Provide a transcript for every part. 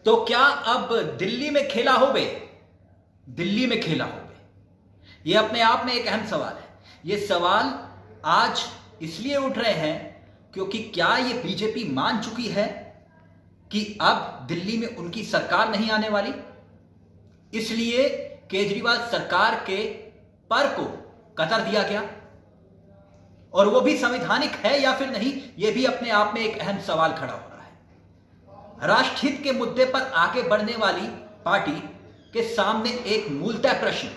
तो क्या अब दिल्ली में खेला होबे? दिल्ली में खेला होबे, यह अपने आप में एक अहम सवाल है। यह सवाल आज इसलिए उठ रहे हैं क्योंकि क्या यह बीजेपी मान चुकी है कि अब दिल्ली में उनकी सरकार नहीं आने वाली, इसलिए केजरीवाल सरकार के पर को कतर दिया गया, और वो भी संवैधानिक है या फिर नहीं, यह भी अपने आप में एक अहम सवाल खड़ा हो रहा है। राष्ट्रहित के मुद्दे पर आगे बढ़ने वाली पार्टी के सामने एक मूलतः प्रश्न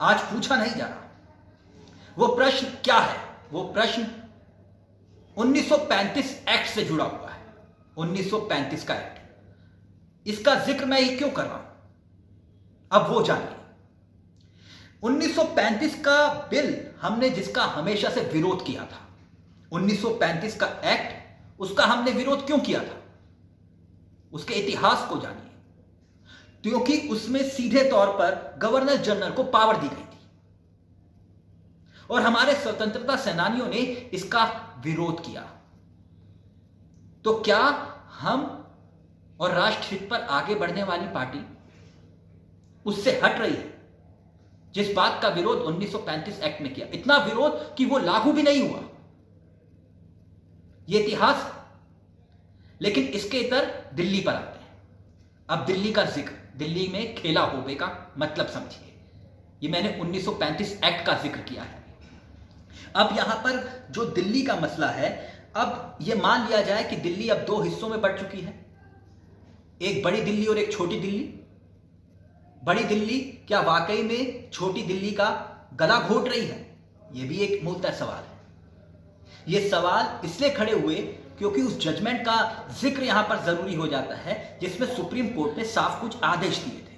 आज पूछा नहीं जा रहा। वो प्रश्न क्या है? वो प्रश्न 1935 एक्ट से जुड़ा हुआ है। 1935 का एक्ट, इसका जिक्र मैं ही क्यों कर रहा हूं, अब वो जानिए। 1935 का बिल हमने जिसका हमेशा से विरोध किया था, 1935 का एक्ट, उसका हमने विरोध क्यों किया था, उसके इतिहास को जानिए। क्योंकि उसमें सीधे तौर पर गवर्नर जनरल को पावर दी गई थी और हमारे स्वतंत्रता सेनानियों ने इसका विरोध किया। तो क्या हम और राष्ट्रहित पर आगे बढ़ने वाली पार्टी उससे हट रही है जिस बात का विरोध 1935 एक्ट में किया? इतना विरोध कि वो लागू भी नहीं हुआ, ये इतिहास। लेकिन इसके इतर दिल्ली पर आते हैं। अब दिल्ली का जिक्र, दिल्ली में खेला होबे का मतलब समझिए। ये मैंने 1935 एक्ट का जिक्र किया है। अब यहां पर जो दिल्ली का मसला है, अब यह मान लिया जाए कि दिल्ली अब दो हिस्सों में बढ़ चुकी है, एक बड़ी दिल्ली और एक छोटी दिल्ली। बड़ी दिल्ली क्या वाकई में छोटी दिल्ली का गला घोट रही है? यह भी एक मूलतः सवाल है। यह सवाल इसलिए खड़े हुए क्योंकि उस जजमेंट का जिक्र यहां पर जरूरी हो जाता है जिसमें सुप्रीम कोर्ट ने साफ कुछ आदेश दिए थे।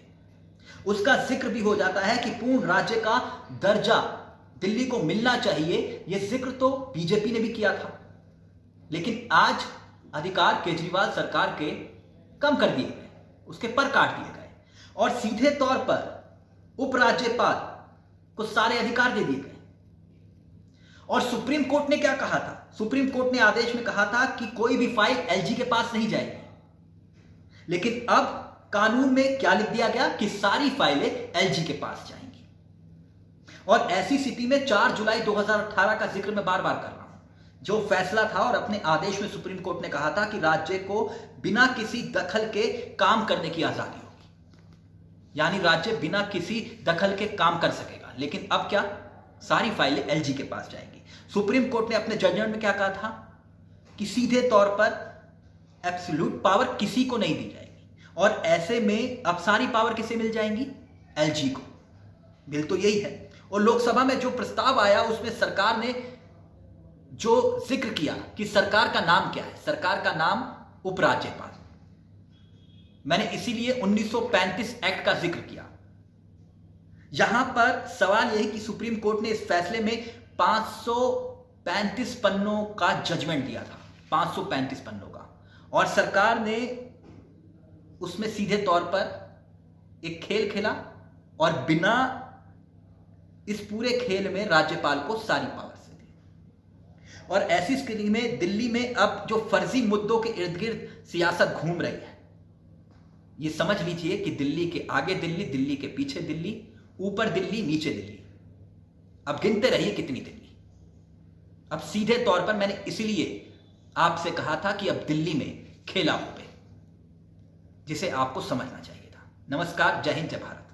उसका जिक्र भी हो जाता है कि पूर्ण राज्य का दर्जा दिल्ली को मिलना चाहिए। यह जिक्र तो बीजेपी ने भी किया था, लेकिन आज अधिकार केजरीवाल सरकार के कम कर दिए गए, उसके पर काट दिए गए और सीधे तौर पर उपराज्यपाल को सारे अधिकार दे दिए गए। और सुप्रीम कोर्ट ने क्या कहा था? सुप्रीम कोर्ट ने आदेश में कहा था कि कोई भी फाइल एलजी के पास नहीं जाएगी, लेकिन अब कानून में क्या लिख दिया गया कि सारी फाइलें एलजी के पास जाएंगी। और ऐसी स्थिति में 4 जुलाई 2018 का जिक्र मैं बार बार कर रहा हूं, जो फैसला था और अपने आदेश में सुप्रीम कोर्ट ने कहा था कि राज्य को बिना किसी दखल के काम करने की आजादी होगी, यानी राज्य बिना किसी दखल के काम कर सकेगा। लेकिन अब क्या? सारी फाइलें एलजी के पास जाएंगी। सुप्रीम कोर्ट ने अपने जजमेंट में क्या कहा था कि सीधे तौर पर एब्सोल्यूट पावर किसी को नहीं दी जाएगी, और ऐसे में अब सारी पावर किसे मिल जाएंगी? एलजी को। बिल तो यही है। और लोकसभा में जो प्रस्ताव आया उसमें सरकार ने जो जिक्र किया कि सरकार का नाम क्या है, सरकार का नाम उपराज्यपाल। मैंने इसीलिए 1935 एक्ट का जिक्र किया। यहां पर सवाल यही कि सुप्रीम कोर्ट ने इस फैसले में 535 पन्नों का जजमेंट दिया था, 535 पन्नों का, और सरकार ने उसमें सीधे तौर पर एक खेल खेला और बिना इस पूरे खेल में राज्यपाल को सारी पावर से दी। और ऐसी स्थिति में दिल्ली में अब जो फर्जी मुद्दों के इर्द गिर्द सियासत घूम रही है, ये समझ लीजिए कि दिल्ली के आगे दिल्ली, दिल्ली के पीछे दिल्ली, ऊपर दिल्ली, नीचे दिल्ली, अब गिनते रहिए कितनी दिल्ली। अब सीधे तौर पर मैंने इसीलिए आपसे कहा था कि अब दिल्ली में खेला होबे, जिसे आपको समझना चाहिए था। नमस्कार, जय हिंद, जय भारत।